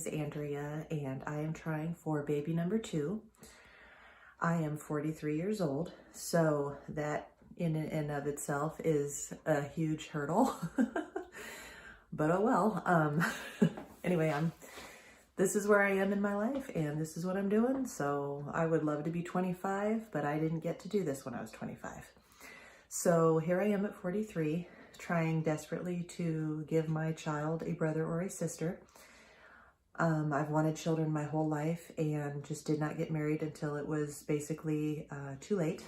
is Andrea, and I am trying for baby number 2. I am 43 years old, so that in and of itself is a huge hurdle. But oh well. Anyway, this is where I am in my life, and this is what I'm doing. So I would love to be 25, but I didn't get to do this when I was 25. So here I am at 43, trying desperately to give my child a brother or a sister. I've wanted children my whole life and just did not get married until it was basically too late.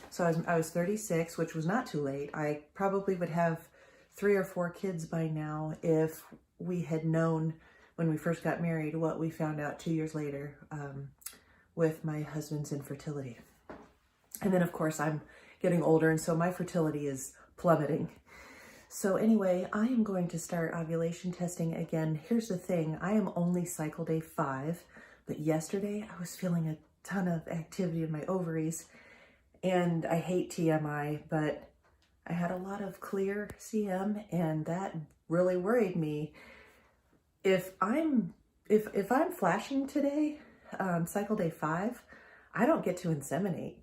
So I was 36, which was not too late. I probably would have 3 or 4 kids by now if we had known when we first got married what we found out 2 years later with my husband's infertility. And then of course I'm getting older, and so my fertility is plummeting. So anyway, I am going to start ovulation testing again. Here's the thing, I am only cycle day 5, but yesterday I was feeling a ton of activity in my ovaries, and I hate TMI, but I had a lot of clear CM, and that really worried me. If I'm flashing today, cycle day 5, I don't get to inseminate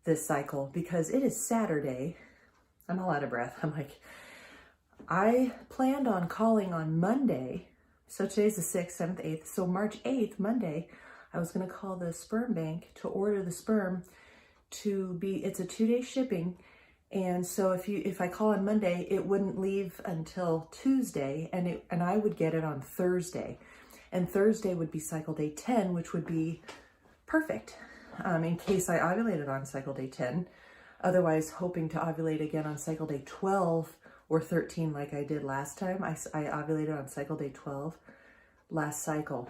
this cycle because it is Saturday. I'm all out of breath. I'm like, I planned on calling on Monday. So today's the 6th, 7th, 8th. So March 8th, Monday, I was going to call the sperm bank to order the sperm it's a 2-day shipping. And so if I call on Monday, it wouldn't leave until Tuesday, and I would get it on Thursday. And Thursday would be cycle day 10, which would be perfect in case I ovulated on cycle day 10. Otherwise, hoping to ovulate again on cycle day 12 or 13 like I did last time. I ovulated on cycle day 12 last cycle.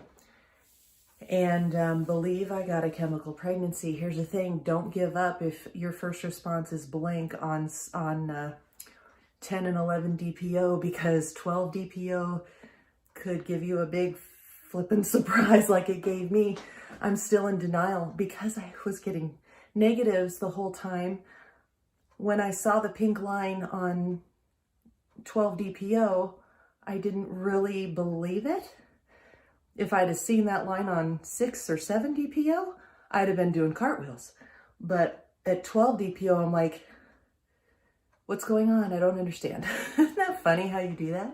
And believe I got a chemical pregnancy. Here's the thing, don't give up if your first response is blank on 10 and 11 DPO, because 12 DPO could give you a big flippin' surprise like it gave me. I'm still in denial because I was getting negatives the whole time. When I saw the pink line on 12 DPO, I didn't really believe it. If I'd have seen that line on 6 or 7 DPO, I'd have been doing cartwheels. But at 12 DPO, I'm like, what's going on? I don't understand. Isn't that funny how you do that?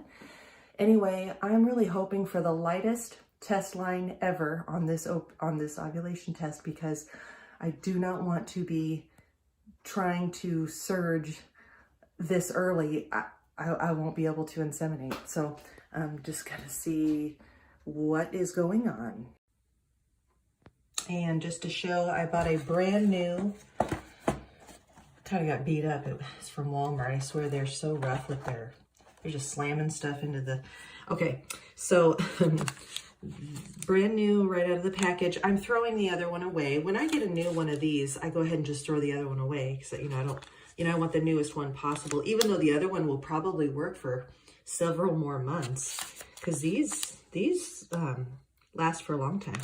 Anyway, I'm really hoping for the lightest test line ever on this ovulation test, because I do not want to be trying to surge this early. I won't be able to inseminate. So I'm just gonna see what is going on. And just to show, I bought a brand new, kind of got beat up. It was from Walmart. I swear they're so rough with they're just slamming stuff into the, okay. So brand new right out of the package. I'm throwing the other one away. When I get a new one of these, I go ahead and just throw the other one away, because I want the newest one possible, even though the other one will probably work for several more months, because these last for a long time.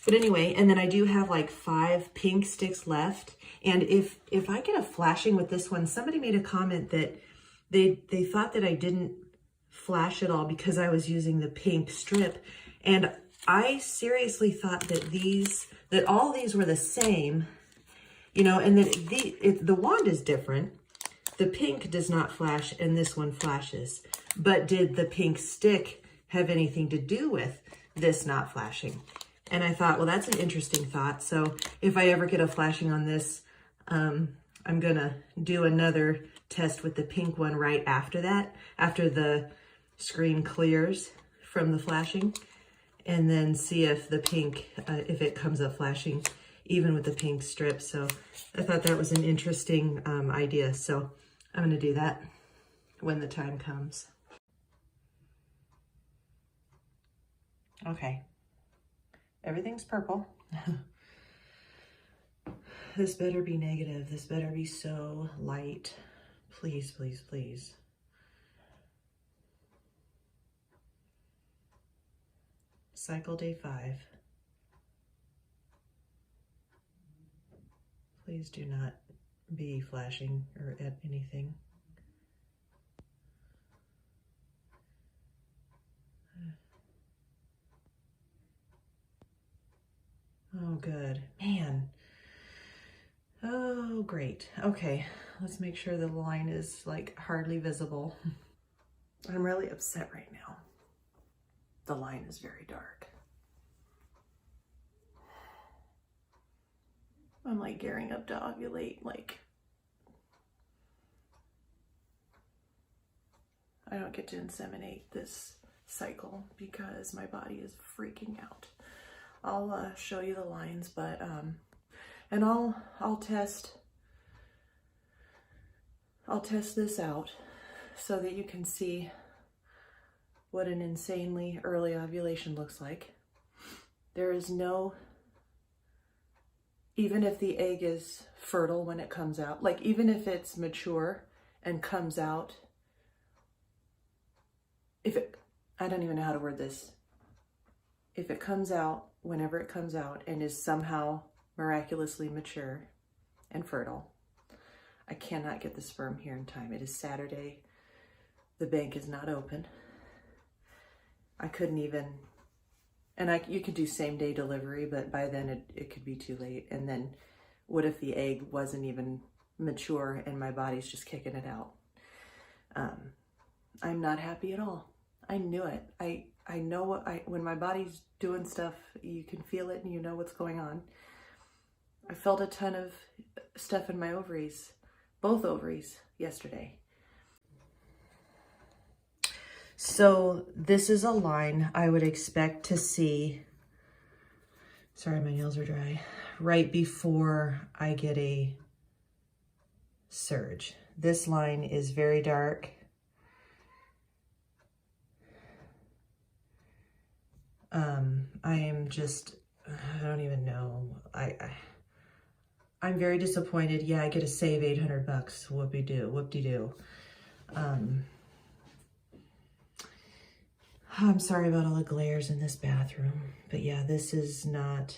But anyway, and then I do have like 5 pink sticks left. And if I get a flashing with this one, somebody made a comment that they thought that I didn't flash at all because I was using the pink strip. And I seriously thought that all these were the same, and that the wand is different. The pink does not flash and this one flashes. But did the pink stick have anything to do with this not flashing? And I thought, well, that's an interesting thought. So if I ever get a flashing on this, I'm gonna do another test with the pink one right after that, after the screen clears from the flashing, and then see if the pink, if it comes up flashing even with the pink strip. So I thought that was an interesting idea. So I'm gonna do that when the time comes. Okay, everything's purple. This better be negative. This better be so light. Please, please, please. Cycle day 5. Please do not be flashing or at anything. Oh, good. Man. Oh, great. Okay, let's make sure the line is like hardly visible. I'm really upset right now. The line is very dark. I'm like gearing up to ovulate, like I don't get to inseminate this cycle because my body is freaking out. I'll show you the lines, but and I'll test this out so that you can see what an insanely early ovulation looks like. There is no, even if the egg is fertile when it comes out, like even if it's mature and comes out, I don't even know how to word this. If it comes out, whenever it comes out and is somehow miraculously mature and fertile, I cannot get the sperm here in time. It is Saturday. The bank is not open. I couldn't even, and you could do same day delivery, but by then it could be too late. And then what if the egg wasn't even mature and my body's just kicking it out? I'm not happy at all. I knew it. I know when my body's doing stuff, you can feel it and you know what's going on. I felt a ton of stuff in my ovaries, both ovaries, yesterday. So this is a line I would expect to see, sorry, my nails are dry, right before I get a surge. This line is very dark. I don't even know. I'm very disappointed. Yeah, I get to save $800. Whoop-de-doo. I'm sorry about all the glares in this bathroom, but yeah, this is not,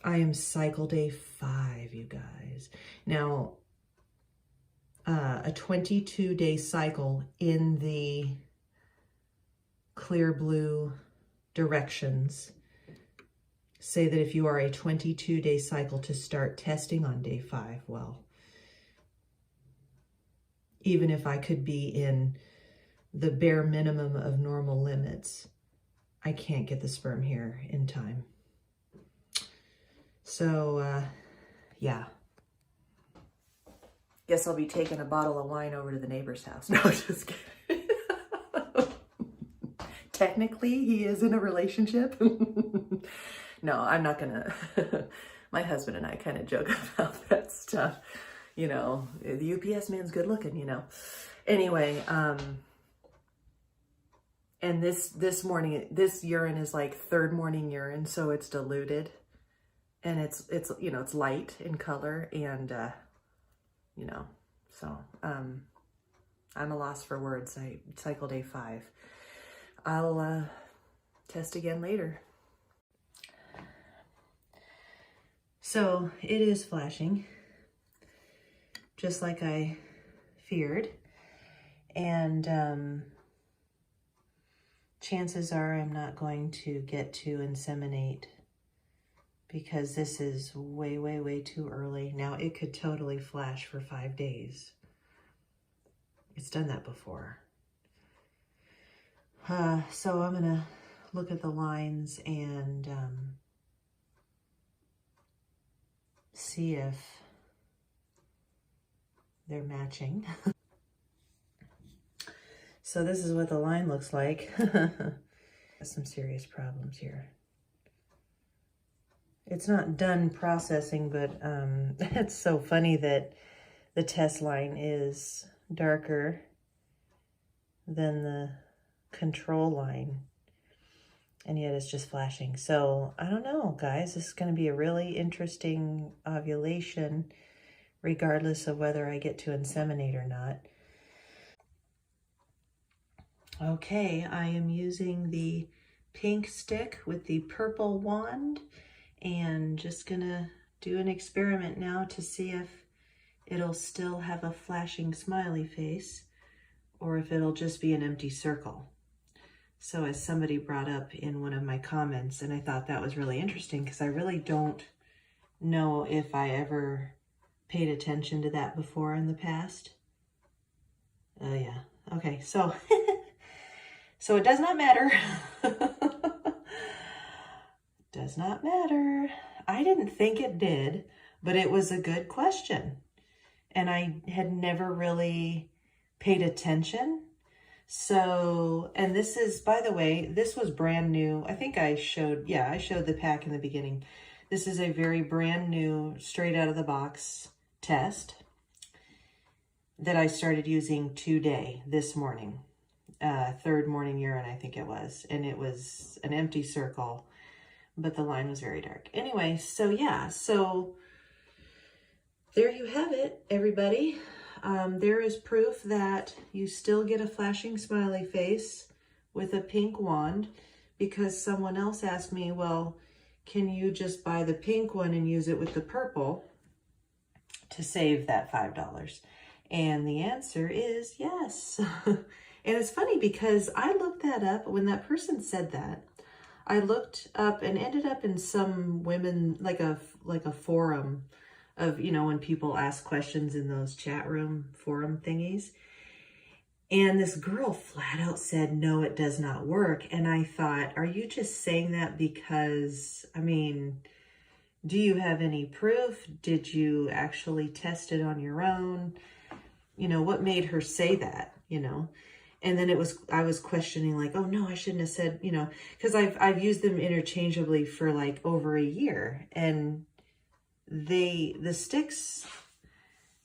I am cycle day 5, you guys. Now, a 22-day cycle in the clear blue directions say that if you are a 22-day cycle to start testing on day 5, well, even if I could be in the bare minimum of normal limits, I can't get the sperm here in time. So, yeah. Guess I'll be taking a bottle of wine over to the neighbor's house. No, just kidding. Technically, he is in a relationship. No, I'm not gonna. My husband and I kind of joke about that stuff. You know, the UPS man's good looking, you know. Anyway, and this morning, this urine is like third morning urine, so it's diluted. And it's you know, it's light in color, and you know, so I'm a loss for words. Cycle day 5. I'll test again later. So it is flashing, just like I feared, and chances are I'm not going to get to inseminate because this is way, way, way too early. Now, it could totally flash for 5 days. It's done that before. So I'm gonna look at the lines and see if they're matching. So this is what the line looks like. Some serious problems here. It's not done processing, but it's so funny that the test line is darker than the control line, and yet it's just flashing. So I don't know, guys. This is going to be a really interesting ovulation, regardless of whether I get to inseminate or not. Okay, I am using the pink stick with the purple wand, and just gonna do an experiment now to see if it'll still have a flashing smiley face or if it'll just be an empty circle. So as somebody brought up in one of my comments, and I thought that was really interesting because I really don't know if I ever paid attention to that before in the past. Oh yeah. Okay, so so it does not matter. Does not matter. I didn't think it did, but it was a good question. And I had never really paid attention. So, and this is, by the way, this was brand new. I think I showed the pack in the beginning. This is a very brand new, straight out of the box test that I started using today, this morning. Third morning urine, I think it was. And it was an empty circle, but the line was very dark. Anyway, so yeah, so there you have it, everybody. There is proof that you still get a flashing smiley face with a pink wand, because someone else asked me, well, can you just buy the pink one and use it with the purple to save that $5? And the answer is yes. And it's funny because I looked that up when that person said that. I looked up and ended up in some women, like a forum of, you know, when people ask questions in those chat room forum thingies. And this girl flat out said, no, it does not work. And I thought, are you just saying that because, I mean, do you have any proof? Did you actually test it on your own? You know, what made her say that, you know? And then I was questioning, like, oh no, I shouldn't have said, you know, because I've used them interchangeably for like over a year, and the sticks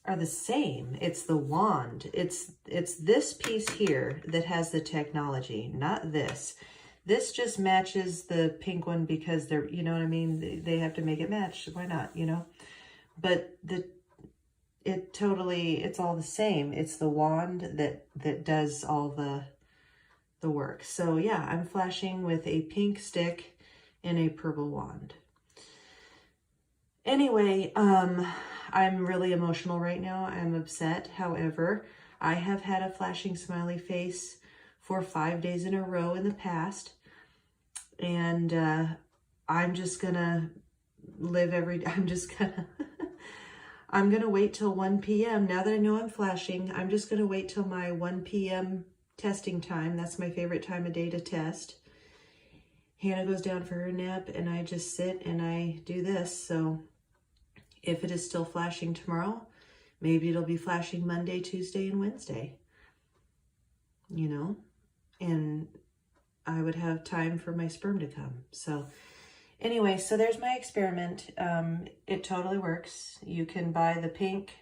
are the same. It's the wand. It's this piece here that has the technology, not this. This just matches the pink one because they're, you know what I mean? They have to make it match. Why not, you know? But it's all the same. It's the wand that does all the work. So yeah, I'm flashing with a pink stick and a purple wand. Anyway, I'm really emotional right now. I'm upset. However, I have had a flashing smiley face for 5 days in a row in the past. And I'm just gonna I'm gonna wait till 1 p.m. Now that I know I'm flashing, I'm just gonna wait till my 1 p.m. testing time. That's my favorite time of day to test. Hannah goes down for her nap and I just sit and I do this. So if it is still flashing tomorrow, maybe it'll be flashing Monday, Tuesday, and Wednesday, you know, and I would have time for my sperm to come. So anyway, so there's my experiment. It totally works. You can buy the pink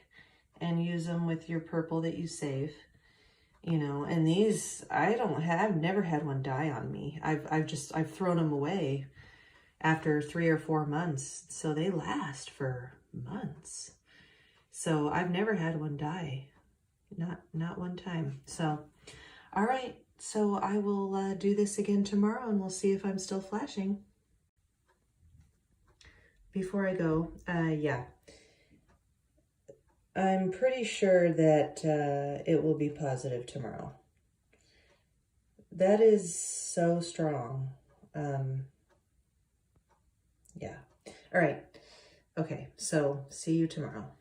and use them with your purple that you save, you know, and these, I've never had one die on me. I've thrown them away after 3 or 4 months. So they last for months. So I've never had one die, not one time. So, all right. So I will do this again tomorrow and we'll see if I'm still flashing. Before I go, yeah, I'm pretty sure that it will be positive tomorrow. That is so strong. Yeah. All right. Okay, so see you tomorrow.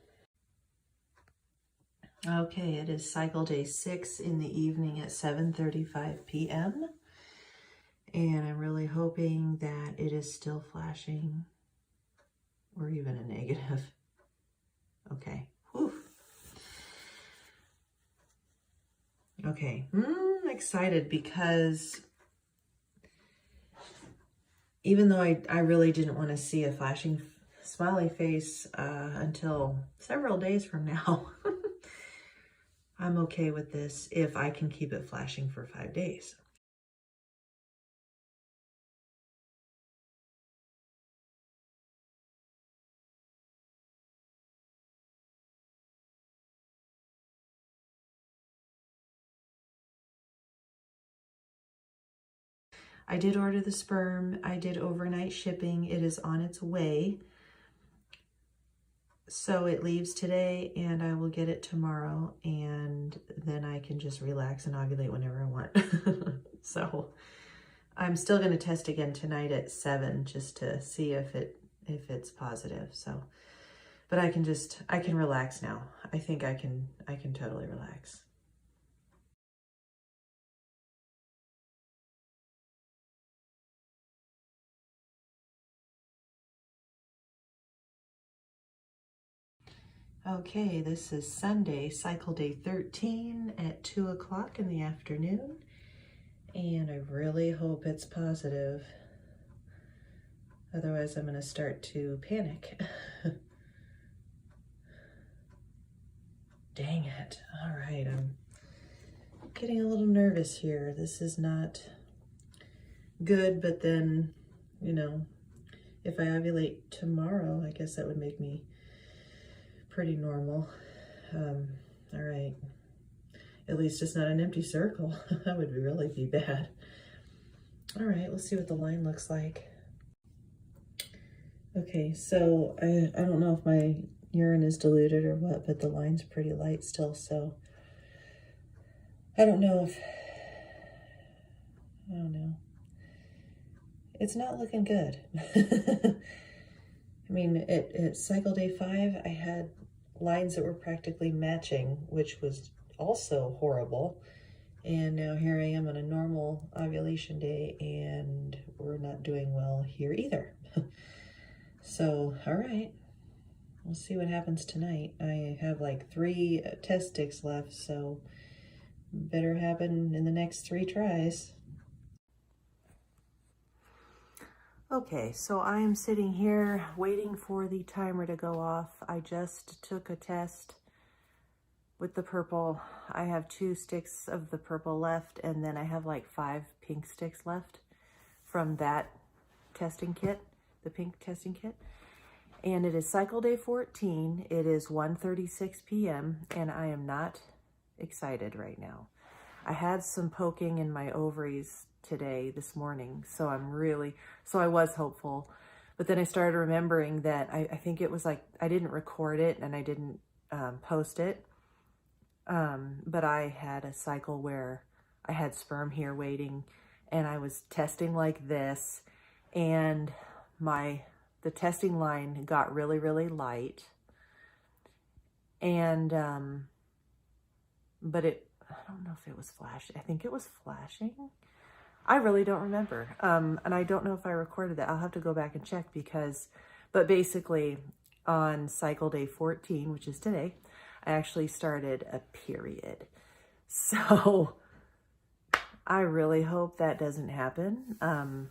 Okay, it is cycle day 6 in the evening at 7:35 p.m. And I'm really hoping that it is still flashing or even a negative. Okay. Whew. Okay, I'm excited because even though I really didn't want to see a flashing smiley face until several days from now, I'm okay with this if I can keep it flashing for 5 days. I did order the sperm. I did overnight shipping. It is on its way. So it leaves today and I will get it tomorrow, and then I can just relax and ovulate whenever I want. So I'm still going to test again tonight at 7 just to see if it's positive. So, but I can relax now. I think I can totally relax. Okay, this is Sunday, cycle day 13 at 2 o'clock in the afternoon. And I really hope it's positive. Otherwise, I'm going to start to panic. Dang it. All right, I'm getting a little nervous here. This is not good, but then, you know, if I ovulate tomorrow, I guess that would make me pretty normal. All right. At least it's not an empty circle. That would really be bad. All right, let's see what the line looks like. Okay, so I don't know if my urine is diluted or what, but the line's pretty light still, so I don't know. It's not looking good. I mean, at cycle day 5, I had lines that were practically matching, which was also horrible. And now here I am on a normal ovulation day, and we're not doing well here either. So, all right, we'll see what happens tonight. I have like 3 test sticks left, so better happen in the next 3 tries. Okay, so I am sitting here waiting for the timer to go off. I just took a test with the purple. I have 2 sticks of the purple left, and then I have like 5 pink sticks left from that testing kit, the pink testing kit. And it is cycle day 14. It is 1:36 p.m. and I am not excited right now. I had some poking in my ovaries this morning, so I was hopeful. But then I started remembering that I think it was like I didn't record it and I didn't post it. But I had a cycle where I had sperm here waiting, and I was testing like this, and the testing line got really, really light. And, but I don't know if it was flashing. I think it was flashing. I really don't remember. And I don't know if I recorded that. I'll have to go back and check but basically on cycle day 14, which is today, I actually started a period. So I really hope that doesn't happen.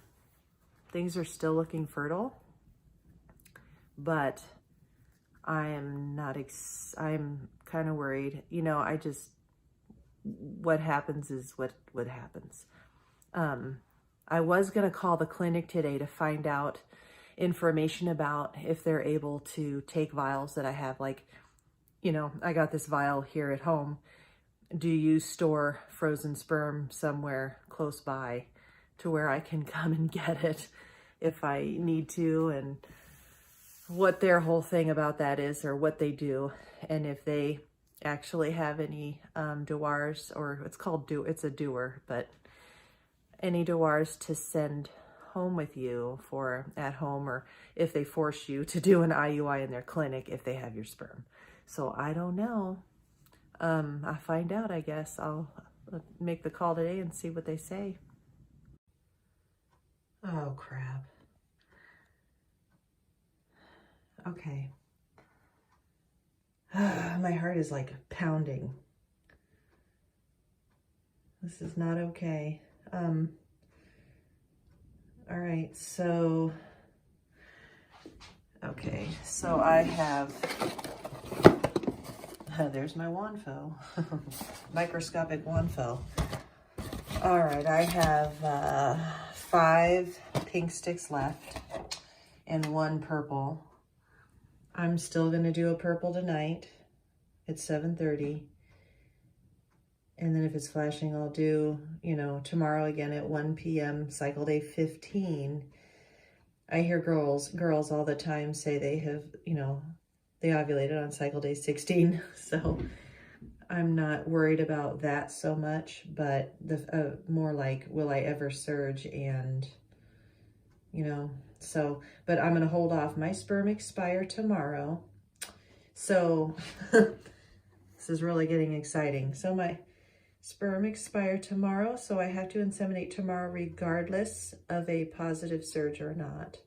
Things are still looking fertile, but I'm kind of worried. You know, what happens is what happens. I was going to call the clinic today to find out information about if they're able to take vials that I have. Like, you know, I got this vial here at home. Do you store frozen sperm somewhere close by to where I can come and get it if I need to, and what their whole thing about that is, or what they do, and if they actually have any dewars, or it's a doer, but any dewars to send home with you for at home, or if they force you to do an IUI in their clinic if they have your sperm. So I don't know. I'll find out, I guess. I'll make the call today and see what they say. Oh, crap. Okay. My heart is like pounding. This is not okay. All right, so, okay, so I have, there's my WANFO, microscopic WANFO. All right, I have 5 pink sticks left and 1 purple. I'm still gonna do a purple tonight at 7:30. And then if it's flashing, I'll do, you know, tomorrow again at 1 p.m., cycle day 15. I hear girls all the time say they have, you know, they ovulated on cycle day 16. So I'm not worried about that so much, but the more like, will I ever surge? And, you know, so, but I'm going to hold off. My sperm expire tomorrow. So this is really getting exciting. So my sperm expire tomorrow, so I have to inseminate tomorrow regardless of a positive surge or not.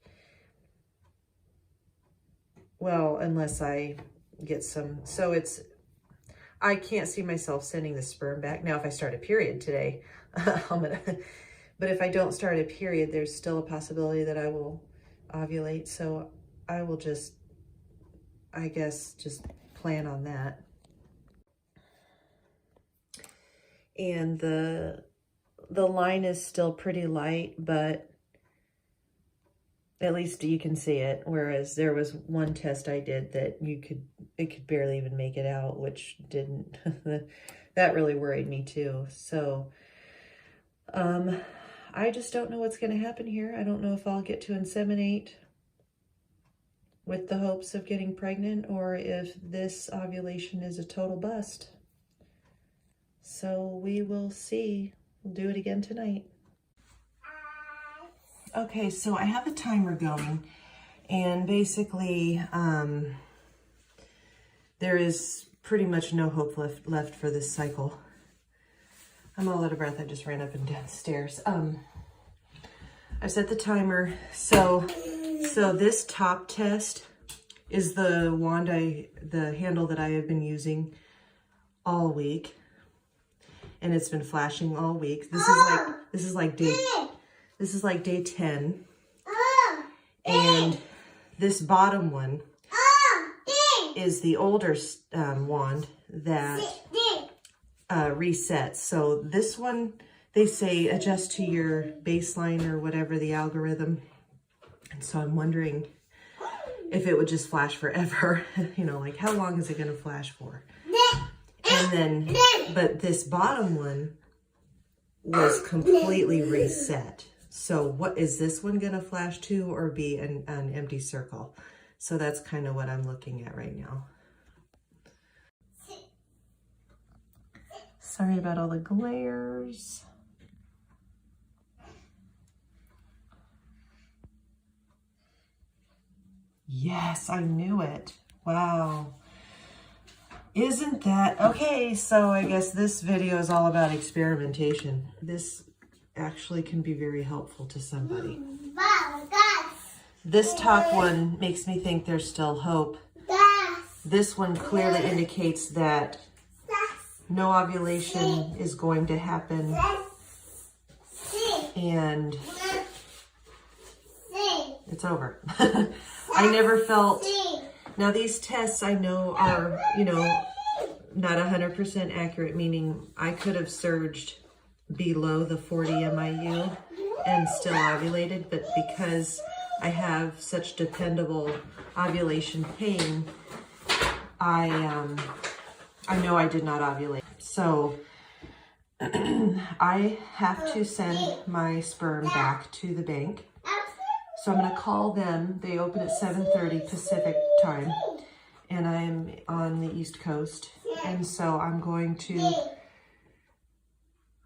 Well, unless I get some, so I can't see myself sending the sperm back. Now, if I start a period today, but if I don't start a period, there's still a possibility that I will ovulate. So I will just, I guess, just plan on that. And the line is still pretty light, but at least you can see it. Whereas there was one test I did that it could barely even make it out, which didn't. That really worried me too. So I just don't know what's going to happen here. I don't know if I'll get to inseminate with the hopes of getting pregnant, or if this ovulation is a total bust. So we will see. We'll do it again tonight. Okay, so I have a timer going, and basically there is pretty much no hope left for this cycle. I'm all out of breath. I just ran up and down the stairs. I've set the timer. So this top test is the wand the handle that I have been using all week, and it's been flashing all week. This is like day 10, and this bottom one is the older wand that resets. So this one, they say adjust to your baseline or whatever, the algorithm. And so I'm wondering if it would just flash forever. You know, like how long is it going to flash for? And then, but this bottom one was completely reset. So what is this one going to flash to, or be an empty circle? So that's kind of what I'm looking at right now. Sorry about all the glares. Yes, I knew it. Wow. Isn't that okay? So I guess this video is all about experimentation. This actually can be very helpful to somebody. This top one makes me think there's still hope. This one clearly indicates that no ovulation is going to happen, and it's over. I never felt, now these tests I know are, you know, not 100% accurate, meaning I could have surged below the 40 MIU and still ovulated, but because I have such dependable ovulation pain, I know I did not ovulate. So I have to send my sperm back to the bank. So I'm going to call them. They open at 7:30 Pacific time, and I'm on the East Coast. And so I'm going to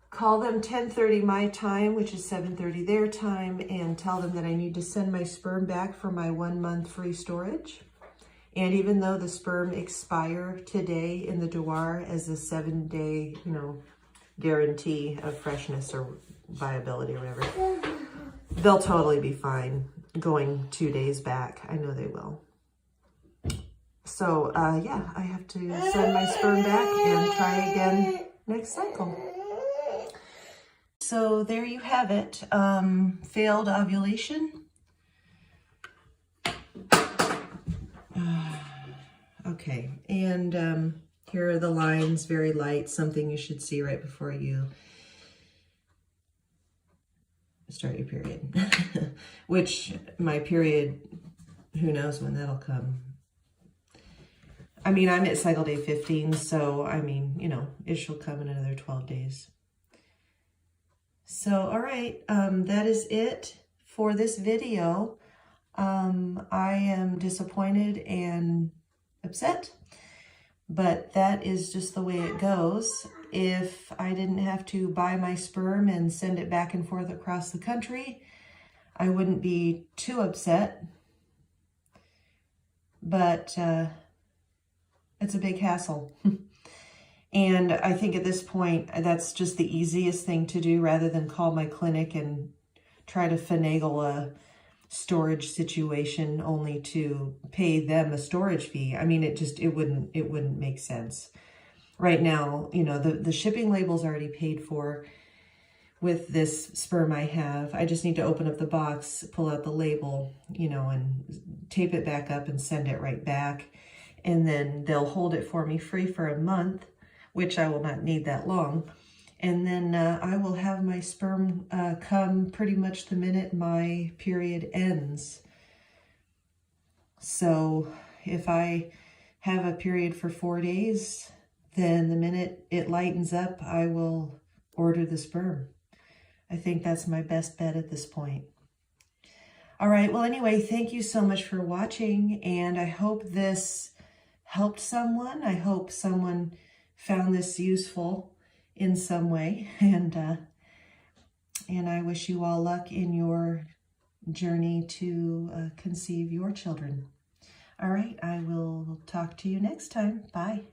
call them 10:30 my time, which is 7:30 their time, and tell them that I need to send my sperm back for my 1 month free storage. And even though the sperm expire today in the Douar as a 7-day, you know, guarantee of freshness or viability or whatever, they'll totally be fine going 2 days back. I know they will. So yeah, I have to send my sperm back and try again next cycle. So there you have it. Failed ovulation. Okay, and here are the lines, very light, something you should see right before you start your period. Which, my period, who knows when that'll come. I mean, I'm at cycle day 15, so, I mean, you know, it shall come in another 12 days. So, all right, that is it for this video. I am disappointed and upset, But that is just the way it goes. If I didn't have to buy my sperm and send it back and forth across the country, I wouldn't be too upset. But it's a big hassle. And I think at this point, that's just the easiest thing to do rather than call my clinic and try to finagle a storage situation only to pay them a storage fee. I mean, it wouldn't make sense. Right now, you know, the shipping label's already paid for with this sperm I have. I just need to open up the box, pull out the label, you know, and tape it back up and send it right back. And then they'll hold it for me free for a month, which I will not need that long. And then I will have my sperm come pretty much the minute my period ends. So if I have a period for 4 days, then the minute it lightens up, I will order the sperm. I think that's my best bet at this point. All right, well, anyway, thank you so much for watching, and I hope this helped someone. I hope someone found this useful in some way, and I wish you all luck in your journey to conceive your children. All right, I will talk to you next time. Bye.